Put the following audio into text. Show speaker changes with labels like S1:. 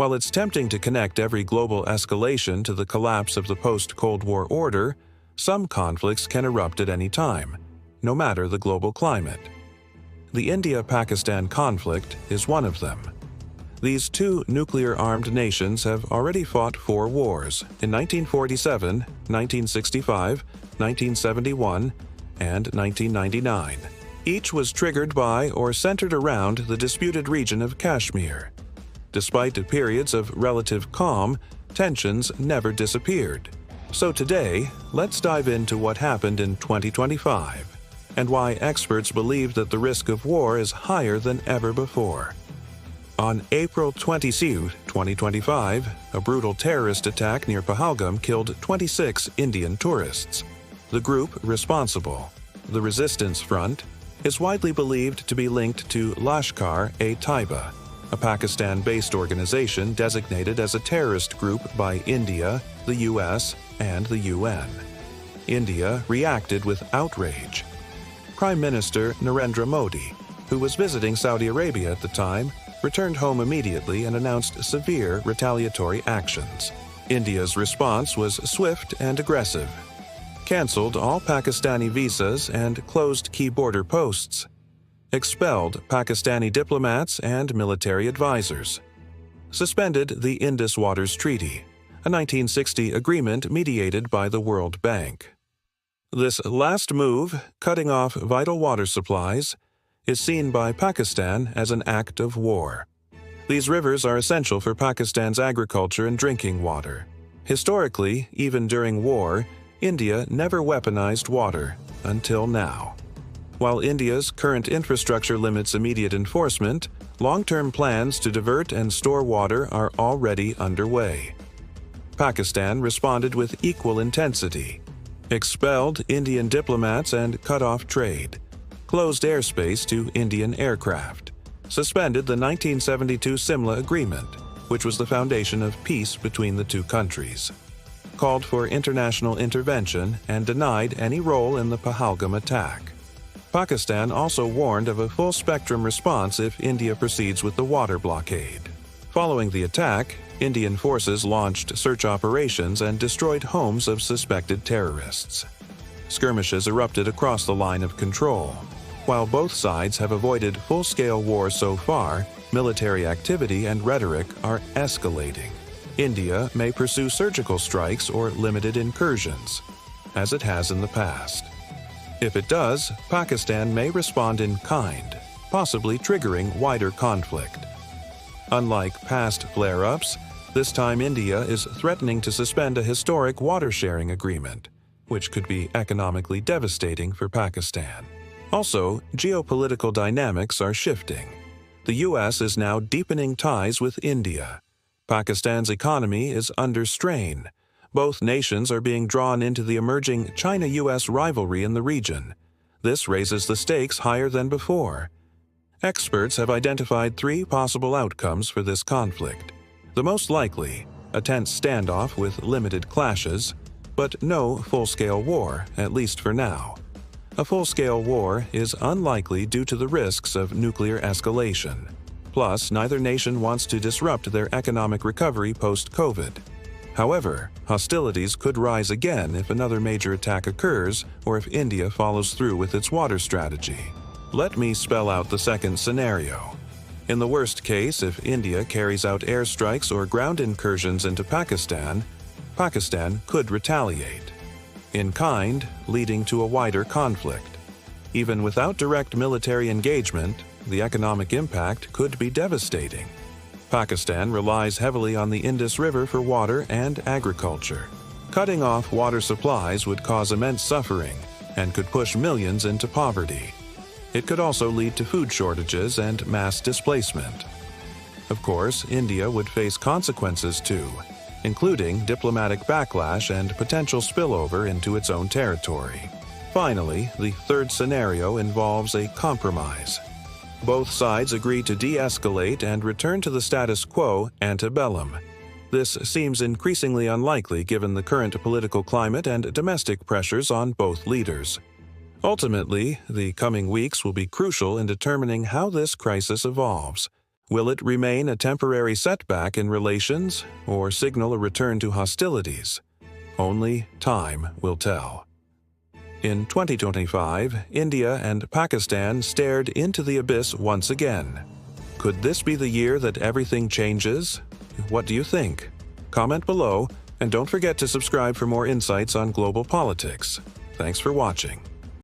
S1: While it's tempting to connect every global escalation to the collapse of the post-Cold War order, some conflicts can erupt at any time, no matter the global climate. The India-Pakistan conflict is one of them. These two nuclear-armed nations have already fought 4 wars in 1947, 1965, 1971, and 1999. Each was triggered by or centered around the disputed region of Kashmir. Despite periods of relative calm, tensions never disappeared. So today, let's dive into what happened in 2025 and why experts believe that the risk of war is higher than ever before. On April 22, 2025, a brutal terrorist attack near Pahalgam killed 26 Indian tourists. The group responsible, the Resistance Front, is widely believed to be linked to Lashkar-e-Taiba, a Pakistan-based organization designated as a terrorist group by India, the US, and the UN. India reacted with outrage. Prime Minister Narendra Modi, who was visiting Saudi Arabia at the time, returned home immediately and announced severe retaliatory actions. India's response was swift and aggressive, canceled all Pakistani visas and closed key border posts, expelled Pakistani diplomats and military advisors, suspended the Indus Waters Treaty, a 1960 agreement mediated by the World Bank. This last move, cutting off vital water supplies, is seen by Pakistan as an act of war. These rivers are essential for Pakistan's agriculture and drinking water. Historically, even during war, India never weaponized water until now. While India's current infrastructure limits immediate enforcement, long-term plans to divert and store water are already underway. Pakistan responded with equal intensity, expelled Indian diplomats and cut off trade, closed airspace to Indian aircraft, suspended the 1972 Simla Agreement, which was the foundation of peace between the two countries, called for international intervention, and denied any role in the Pahalgam attack. Pakistan also warned of a full-spectrum response if India proceeds with the water blockade. Following the attack, Indian forces launched search operations and destroyed homes of suspected terrorists. Skirmishes erupted across the line of control. While both sides have avoided full-scale war so far, military activity and rhetoric are escalating. India may pursue surgical strikes or limited incursions, as it has in the past. If it does, Pakistan may respond in kind, possibly triggering wider conflict. Unlike past flare-ups, this time India is threatening to suspend a historic water-sharing agreement, which could be economically devastating for Pakistan. Also, geopolitical dynamics are shifting. The US is now deepening ties with India. Pakistan's economy is under strain. Both nations are being drawn into the emerging China-US rivalry in the region. This raises the stakes higher than before. Experts have identified 3 possible outcomes for this conflict. The most likely, a tense standoff with limited clashes, but no full-scale war, at least for now. A full-scale war is unlikely due to the risks of nuclear escalation. Plus, neither nation wants to disrupt their economic recovery post-COVID. However, hostilities could rise again if another major attack occurs or if India follows through with its water strategy. Let me spell out the second scenario. In the worst case, if India carries out airstrikes or ground incursions into Pakistan, Pakistan could retaliate, in kind, leading to a wider conflict. Even without direct military engagement, the economic impact could be devastating. Pakistan relies heavily on the Indus River for water and agriculture. Cutting off water supplies would cause immense suffering and could push millions into poverty. It could also lead to food shortages and mass displacement. Of course, India would face consequences too, including diplomatic backlash and potential spillover into its own territory. Finally, the third scenario involves a compromise. Both sides agree to de-escalate and return to the status quo ante bellum. This seems increasingly unlikely given the current political climate and domestic pressures on both leaders. Ultimately, the coming weeks will be crucial in determining how this crisis evolves. Will it remain a temporary setback in relations or signal a return to hostilities? Only time will tell. In 2025, India and Pakistan stared into the abyss once again. Could this be the year that everything changes? What do you think? Comment below, and don't forget to subscribe for more insights on global politics. Thanks for watching.